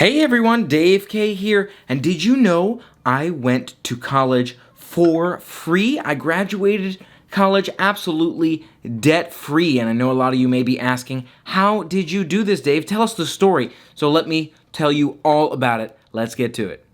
Hey everyone, Dave K here, and did you know I went to college for free? I graduated college absolutely debt-free, and I know a lot of you may be asking, how did you do this, Dave? Tell us the story. So let me tell you all about it. Let's get to it.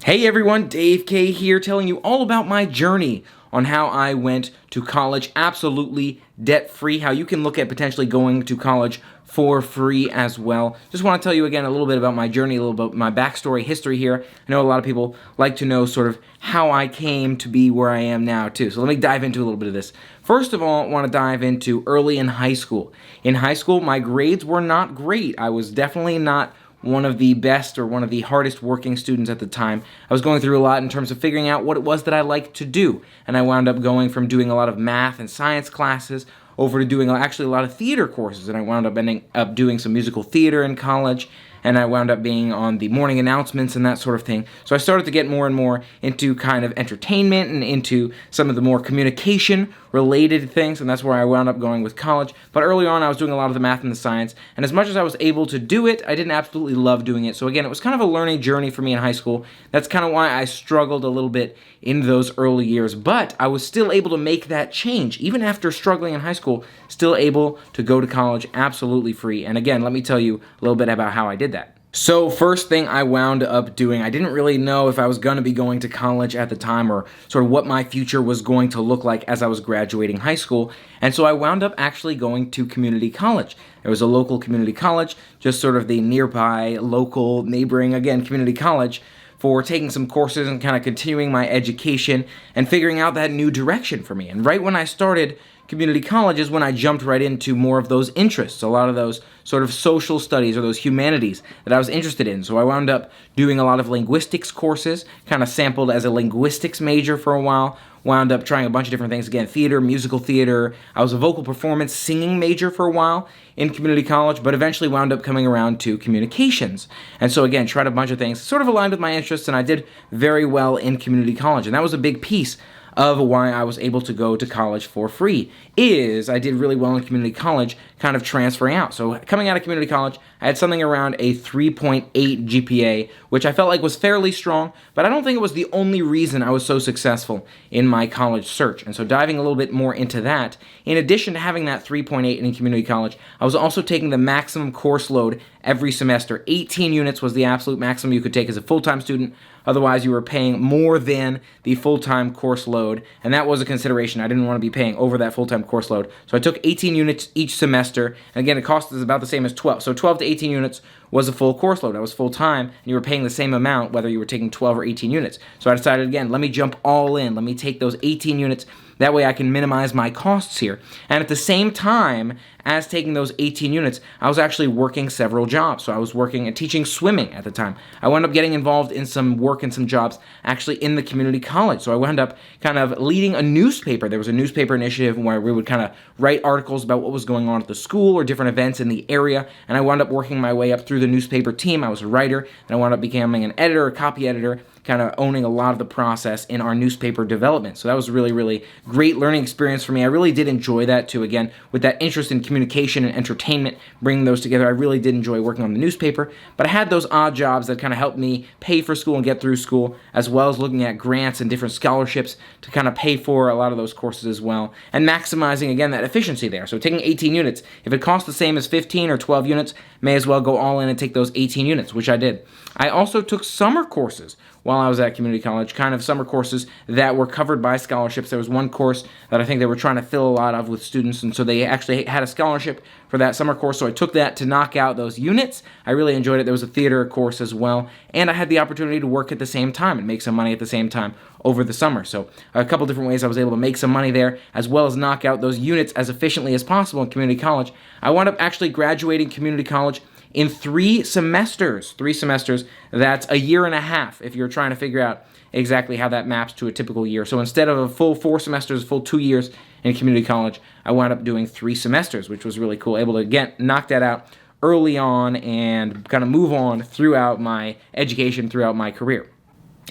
Hey everyone, Dave K here telling you all about my journey on how I went to college absolutely debt-free, how you can look at potentially going to college for free as well. Just want to tell you again a little bit about my journey, a little bit about my backstory, history here. I know a lot of people like to know sort of how I came to be where I am now too. So let me dive into a little bit of this. First of all, I want to dive into early in high school. In high school, my grades were not great. I was definitely not one of the best or one of the hardest working students at the time. I was going through a lot in terms of figuring out what it was that I liked to do. And I wound up going from doing a lot of math and science classes over to doing actually a lot of theater courses. And I wound up ending up doing some musical theater in college. And I wound up being on the morning announcements and that sort of thing. So I started to get more and more into kind of entertainment and into some of the more communication-related things, and that's where I wound up going with college. But early on, I was doing a lot of the math and the science, and as much as I was able to do it, I didn't absolutely love doing it. So again, it was kind of a learning journey for me in high school. That's kind of why I struggled a little bit in those early years, but I was still able to make that change. Even after struggling in high school, still able to go to college absolutely free. And again, let me tell you a little bit about how I did that. So first thing I wound up doing, I didn't really know if I was going to be going to college at the time or sort of what my future was going to look like as I was graduating high school. And so I wound up actually going to community college. There was a local community college, just sort of the nearby, local, neighboring, again, community college, for taking some courses and kind of continuing my education and figuring out that new direction for me. And right when I started community college is when I jumped right into more of those interests, a lot of those sort of social studies or those humanities that I was interested in. So I wound up doing a lot of linguistics courses, kind of sampled as a linguistics major for a while, wound up trying a bunch of different things, again, theater, musical theater. I was a vocal performance singing major for a while in community college, but eventually wound up coming around to communications. And so again, tried a bunch of things, sort of aligned with my interests, and I did very well in community college. And that was a big piece of why I was able to go to college for free, is I did really well in community college, kind of transferring out. So coming out of community college, I had something around a 3.8 GPA, which I felt like was fairly strong, but I don't think it was the only reason I was so successful in my college search. And so diving a little bit more into that, in addition to having that 3.8 in community college, I was also taking the maximum course load every semester. 18 units was the absolute maximum you could take as a full-time student. Otherwise, you were paying more than the full-time course load, and that was a consideration. I didn't want to be paying over that full-time course load. So I took 18 units each semester, and again, it cost us about the same as 12. So 12 to 18 units was a full course load. I was full-time, and you were paying the same amount whether you were taking 12 or 18 units. So I decided, again, let me jump all in. Let me take those 18 units. That way I can minimize my costs here. And at the same time as taking those 18 units, I was actually working several jobs. So I was working and teaching swimming at the time. I wound up getting involved in some work and some jobs actually in the community college. So I wound up kind of leading a newspaper. There was a newspaper initiative where we would kind of write articles about what was going on at the school or different events in the area. And I wound up working my way up through the newspaper team. I was a writer, and I wound up becoming an editor, a copy editor, kind of owning a lot of the process in our newspaper development. So that was really, really great learning experience for me. I really did enjoy that too. Again, with that interest in communication and entertainment, bringing those together, I really did enjoy working on the newspaper. But I had those odd jobs that kind of helped me pay for school and get through school, as well as looking at grants and different scholarships to kind of pay for a lot of those courses as well, and maximizing, again, that efficiency there. So taking 18 units, if it costs the same as 15 or 12 units, may as well go all in and take those 18 units, which I did. I also took summer courses while I was at community college, kind of summer courses that were covered by scholarships. There was one course that I think they were trying to fill a lot of with students, and so they actually had a scholarship for that summer course, so I took that to knock out those units. I really enjoyed it. There was a theater course as well, and I had the opportunity to work at the same time and make some money at the same time over the summer. So a couple different ways I was able to make some money there, as well as knock out those units as efficiently as possible in community college. I wound up actually graduating community college in 3 semesters. 3 semesters, that's a year and a half if you're trying to figure out exactly how that maps to a typical year. So instead of a full 4 semesters, a full 2 years in community college, I wound up doing 3 semesters, which was really cool. Able to, again, knock that out early on and kind of move on throughout my education, throughout my career.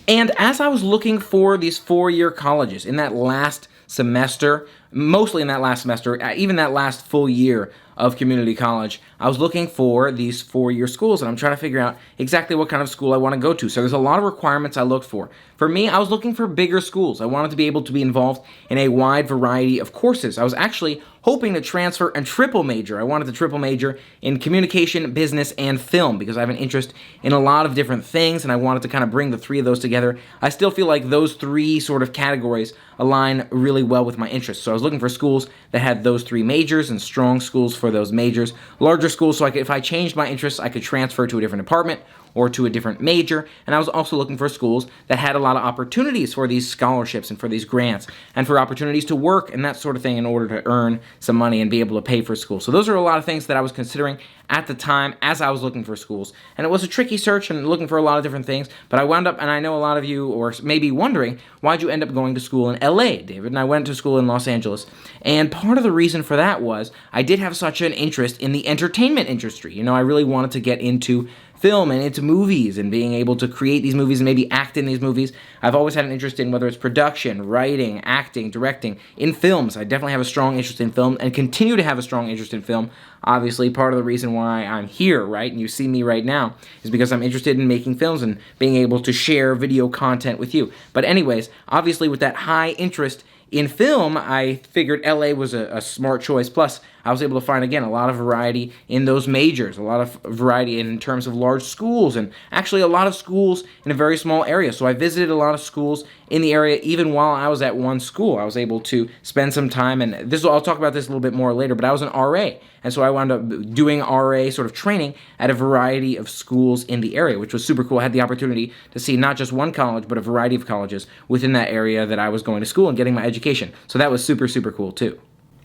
And as I was looking for these four-year colleges in that last semester, mostly in that last semester, even that last full year of community college, I was looking for these four-year schools, and I'm trying to figure out exactly what kind of school I want to go to. So there's a lot of requirements I looked for. For me, I was looking for bigger schools. I wanted to be able to be involved in a wide variety of courses. I was actually hoping to transfer and triple major. I wanted to triple major in communication, business, and film because I have an interest in a lot of different things, and I wanted to kind of bring the three of those together. I still feel like those three sort of categories align really well with my interests. So I was looking for schools that had those three majors and strong schools for those majors, larger schools so if I changed my interests, I could transfer to a different department or to a different major, and I was also looking for schools that had a lot of opportunities for these scholarships and for these grants and for opportunities to work and that sort of thing in order to earn some money and be able to pay for school. So those are a lot of things that I was considering at the time as I was looking for schools. And it was a tricky search and looking for a lot of different things, but I wound up, and I know a lot of you are maybe wondering, why'd you end up going to school in LA, David? And I went to school in Los Angeles. And part of the reason for that was I did have such an interest in the entertainment industry. You know, I really wanted to get into film and into movies and being able to create these movies and maybe act in these movies. I've always had an interest in whether it's production, writing, acting, directing, in films. I definitely have a strong interest in film and continue to have a strong interest in film. Obviously, part of the reason why I'm here, right, and you see me right now, is because I'm interested in making films and being able to share video content with you. But anyways, obviously with that high interest in film, I figured LA was a smart choice. Plus, I was able to find, again, a lot of variety in those majors, a lot of variety in terms of large schools, and actually a lot of schools in a very small area. So I visited a lot of schools in the area even while I was at one school. I was able to spend some time, and I'll talk about this a little bit more later, but I was an RA. And so I wound up doing RA sort of training at a variety of schools in the area, which was super cool. I had the opportunity to see not just one college, but a variety of colleges within that area that I was going to school and getting my education. So that was super, super cool too.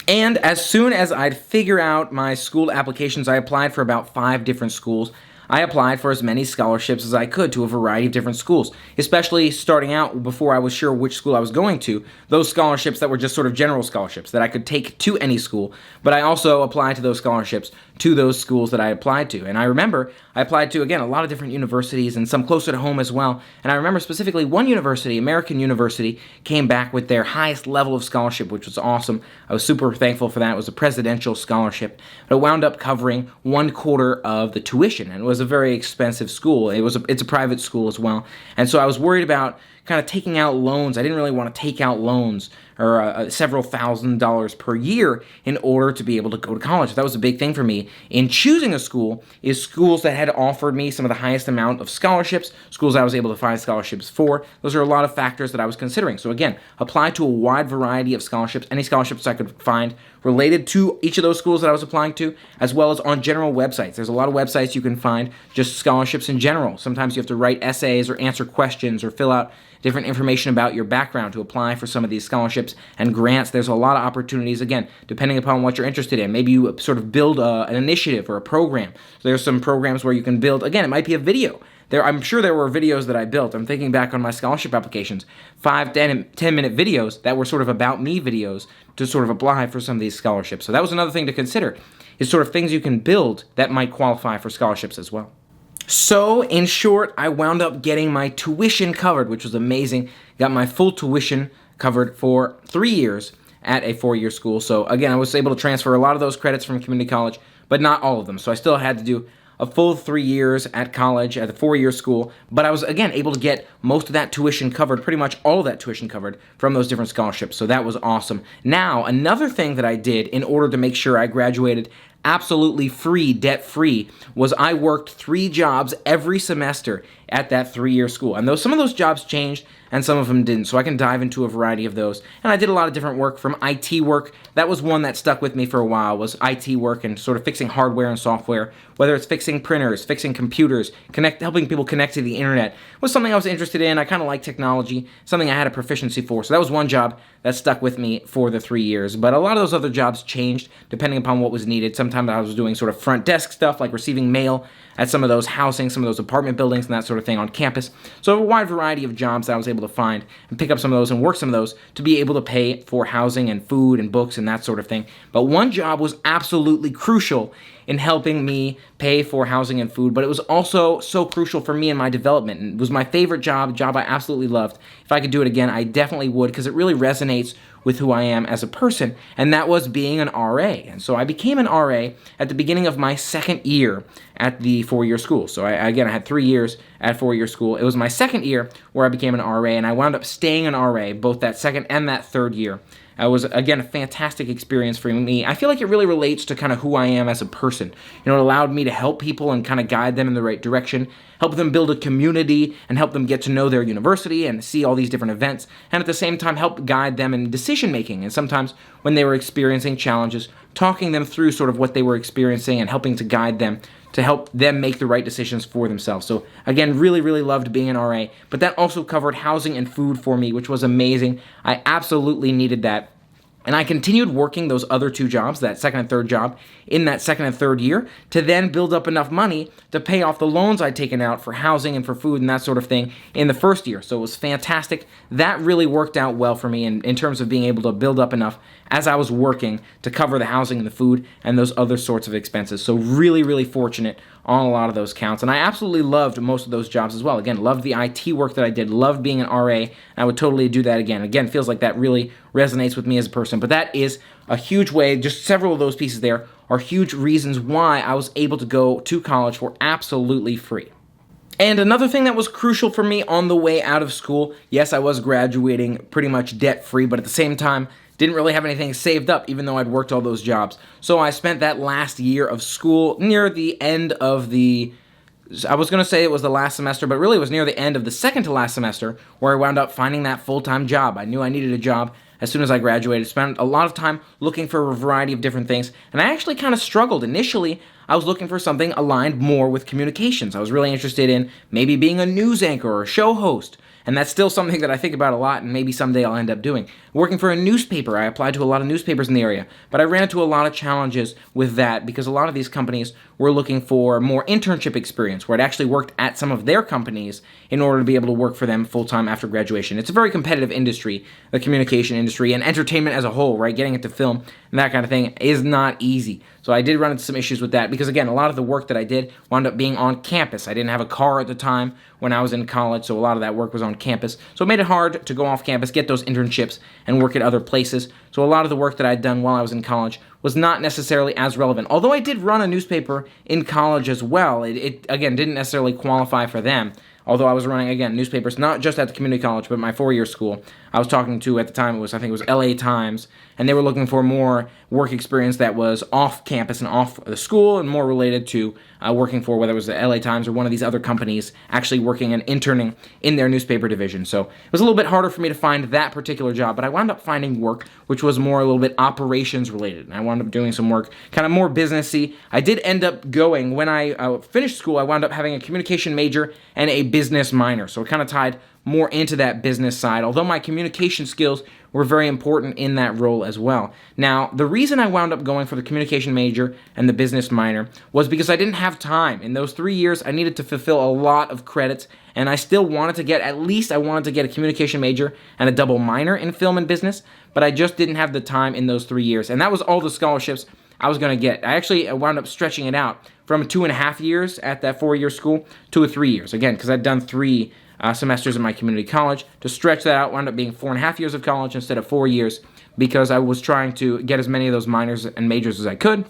And as soon as I'd figure out my school applications, I applied for about 5 different schools. I applied for as many scholarships as I could to a variety of different schools, especially starting out before I was sure which school I was going to, those scholarships that were just sort of general scholarships that I could take to any school, but I also applied to those scholarships to those schools that I applied to. And I remember I applied to, again, a lot of different universities and some closer to home as well. And I remember specifically one university, American University, came back with their highest level of scholarship, which was awesome. I was super thankful for that. It was a presidential scholarship. But it wound up covering 1/4 of the tuition, and it was a very expensive school. It's a private school as well. And so I was worried about kind of taking out loans. I didn't really want to take out loans or several $1,000s per year in order to be able to go to college. That was a big thing for me in choosing a school, is schools that had offered me some of the highest amount of scholarships, schools I was able to find scholarships for. Those are a lot of factors that I was considering. So again, apply to a wide variety of scholarships, any scholarships I could find related to each of those schools that I was applying to, as well as on general websites. There's a lot of websites you can find just scholarships in general. Sometimes you have to write essays or answer questions or fill out different information about your background to apply for some of these scholarships and grants. There's a lot of opportunities, again, depending upon what you're interested in. Maybe you sort of build an initiative or a program. So there's some programs where you can build, again, it might be a video. I'm sure there were videos that I built. I'm thinking back on my scholarship applications, 5, 10-minute videos that were sort of about me videos to sort of apply for some of these scholarships. So that was another thing to consider, is sort of things you can build that might qualify for scholarships as well. So, in short, I wound up getting my tuition covered, which was amazing. Got my full tuition covered for 3 years at a 4-year school. So, again, I was able to transfer a lot of those credits from community college, but not all of them. So I still had to do a full 3 years at college, at the 4-year school, but I was, again, able to get most of that tuition covered, pretty much all of that tuition covered from those different scholarships, so that was awesome. Now, another thing that I did in order to make sure I graduated absolutely free, debt-free, was I worked 3 jobs every semester at that 3-year school. And some of those jobs changed and some of them didn't, so I can dive into a variety of those. And I did a lot of different work, from IT work. That was one that stuck with me for a while, was IT work and sort of fixing hardware and software, whether it's fixing printers, fixing computers, helping people connect to the internet, was something I was interested in. I kind of like technology, something I had a proficiency for. So that was one job that stuck with me for the 3 years. But a lot of those other jobs changed depending upon what was needed. Sometimes I was doing sort of front desk stuff, like receiving mail at some of those housing, some of those apartment buildings and that sort of thing on campus. So a wide variety of jobs that I was able to find and pick up some of those and work some of those to be able to pay for housing and food and books and that sort of thing. But one job was absolutely crucial in helping me pay for housing and food, but it was also so crucial for me in my development. And it was my favorite job, a job I absolutely loved. If I could do it again, I definitely would, because it really resonates with who I am as a person, and that was being an RA. And so I became an RA at the beginning of my second year at the four-year school. So I had 3 years at four-year school. It was my second year where I became an RA, and I wound up staying an RA both that second and that third year. It was, again, a fantastic experience for me. I feel like it really relates to kind of who I am as a person. It allowed me to help people and kind of guide them in the right direction, help them build a community, and help them get to know their university and see all these different events, and at the same time help guide them in decision-making. And sometimes when they were experiencing challenges, talking them through sort of what they were experiencing and helping to guide them to help them make the right decisions for themselves. So again, really, really loved being an RA, but that also covered housing and food for me, which was amazing. I absolutely needed that. And I continued working those other two jobs, that second and third job, in that second and third year to then build up enough money to pay off the loans I'd taken out for housing and for food and that sort of thing in the first year. So it was fantastic. That really worked out well for me in terms of being able to build up enough as I was working to cover the housing and the food and those other sorts of expenses. So really, really fortunate on a lot of those counts. And I absolutely loved most of those jobs as well. Again, loved the IT work that I did, loved being an RA, and I would totally do that again. Again, feels like that really resonates with me as a person. But that is a huge way, just several of those pieces there are huge reasons why I was able to go to college for absolutely free. And another thing that was crucial for me on the way out of school, yes, I was graduating pretty much debt-free, but at the same time, didn't really have anything saved up, even though I'd worked all those jobs. So I spent that last year of school near the end of I was going to say it was the last semester, but really it was near the end of the second to last semester where I wound up finding that full-time job. I knew I needed a job as soon as I graduated. Spent a lot of time looking for a variety of different things, and I actually kind of struggled. Initially, I was looking for something aligned more with communications. I was really interested in maybe being a news anchor or a show host. And that's still something that I think about a lot, and maybe someday I'll end up doing. Working for a newspaper, I applied to a lot of newspapers in the area, but I ran into a lot of challenges with that because a lot of these companies were looking for more internship experience, where I'd actually worked at some of their companies in order to be able to work for them full-time after graduation. It's a very competitive industry, the communication industry, and entertainment as a whole, right? Getting into film and that kind of thing is not easy. So I did run into some issues with that because, again, a lot of the work that I did wound up being on campus. I didn't have a car at the time when I was in college, so a lot of that work was on campus. So it made it hard to go off campus, get those internships, and work at other places. So a lot of the work that I'd done while I was in college was not necessarily as relevant. Although I did run a newspaper in college as well, it again, didn't necessarily qualify for them. Although I was running, again, newspapers, not just at the community college, but my four-year school. I was talking to, at the time, I think it was LA Times, and they were looking for more work experience that was off campus and off the school and more related to working for, whether it was the LA Times or one of these other companies, actually working and interning in their newspaper division. So it was a little bit harder for me to find that particular job, but I wound up finding work which was more a little bit operations related. And I wound up doing some work kind of more businessy. I did end up going, when I finished school, I wound up having a communication major and a business minor. So it kind of tied more into that business side, although my communication skills were very important in that role as well. Now, the reason I wound up going for the communication major and the business minor was because I didn't have time. In those 3 years, I needed to fulfill a lot of credits, and I still wanted to get, at least I wanted to get a communication major and a double minor in film and business, but I just didn't have the time in those 3 years, and that was all the scholarships I was going to get. I actually wound up stretching it out from 2.5 years at that 4-year school to 3 years, again, because I'd done 3 semesters in my community college. To stretch that out, wound up being 4.5 years of college instead of 4 years because I was trying to get as many of those minors and majors as I could.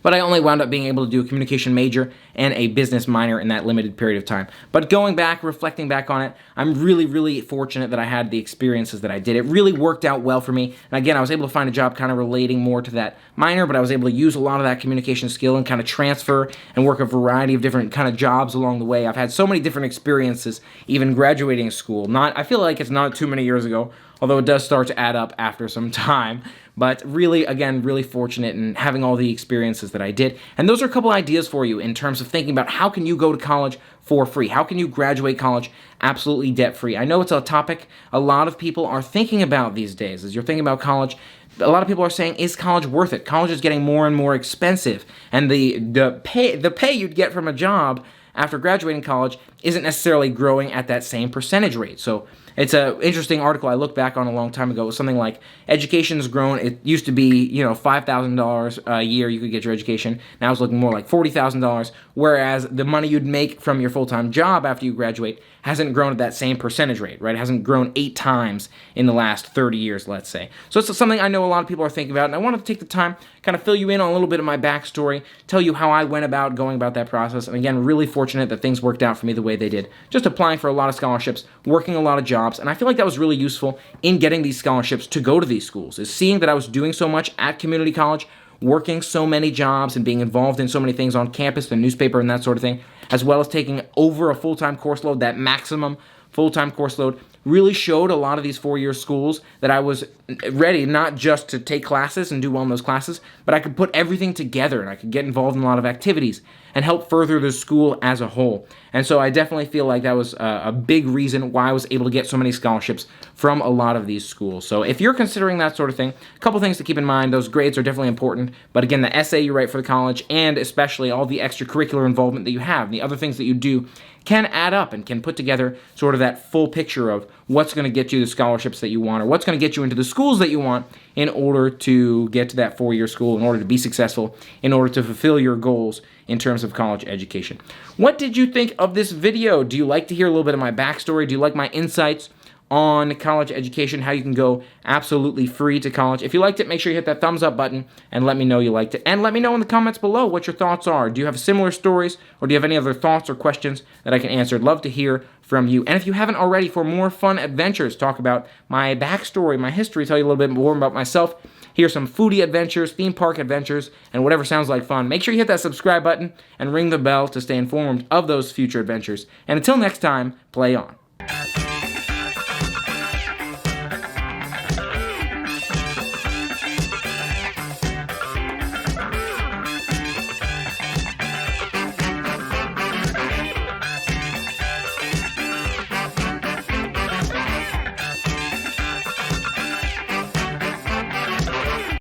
But I only wound up being able to do a communication major and a business minor in that limited period of time. But going back, reflecting back on it, I'm really, really fortunate that I had the experiences that I did. It really worked out well for me. And again, I was able to find a job kind of relating more to that minor, but I was able to use a lot of that communication skill and kind of transfer and work a variety of different kind of jobs along the way. I've had so many different experiences, even graduating school. I feel like it's not too many years ago, although it does start to add up after some time. But really, again, really fortunate in having all the experiences that I did. And those are a couple ideas for you in terms of thinking about how can you go to college for free? How can you graduate college absolutely debt-free? I know it's a topic a lot of people are thinking about these days. As you're thinking about college, a lot of people are saying, is college worth it? College is getting more and more expensive. And the pay you'd get from a job after graduating college isn't necessarily growing at that same percentage rate. So it's an interesting article I looked back on a long time ago. It was something like education's grown. It used to be, $5,000 a year you could get your education. Now it's looking more like $40,000, whereas the money you'd make from your full-time job after you graduate hasn't grown at that same percentage rate, right? It hasn't grown 8 times in the last 30 years, let's say. So it's something I know a lot of people are thinking about, and I wanted to take the time, kind of fill you in on a little bit of my backstory, tell you how I went about going about that process, and again, really fortunate that things worked out for me the way they did. Just applying for a lot of scholarships, working a lot of jobs, and I feel like that was really useful in getting these scholarships to go to these schools, is seeing that I was doing so much at community college, working so many jobs and being involved in so many things on campus, the newspaper and that sort of thing, as well as taking over a full-time course load, that maximum full-time course load, really showed a lot of these four-year schools that I was ready not just to take classes and do well in those classes, but I could put everything together and I could get involved in a lot of activities and help further the school as a whole. And so I definitely feel like that was a big reason why I was able to get so many scholarships from a lot of these schools. So if you're considering that sort of thing, a couple things to keep in mind. Those grades are definitely important, but again, the essay you write for the college and especially all the extracurricular involvement that you have and the other things that you do can add up and can put together sort of that full picture of what's going to get you the scholarships that you want or what's going to get you into the schools that you want in order to get to that four-year school, in order to be successful, in order to fulfill your goals in terms of college education. What did you think of this video? Do you like to hear a little bit of my backstory? Do you like my insights on college education, how you can go absolutely free to college? If you liked it, make sure you hit that thumbs up button and let me know you liked it. And let me know in the comments below what your thoughts are. Do you have similar stories or do you have any other thoughts or questions that I can answer? I'd love to hear from you. And if you haven't already, for more fun adventures, talk about my backstory, my history, tell you a little bit more about myself, here's some foodie adventures, theme park adventures, and whatever sounds like fun, make sure you hit that subscribe button and ring the bell to stay informed of those future adventures. And until next time, play on.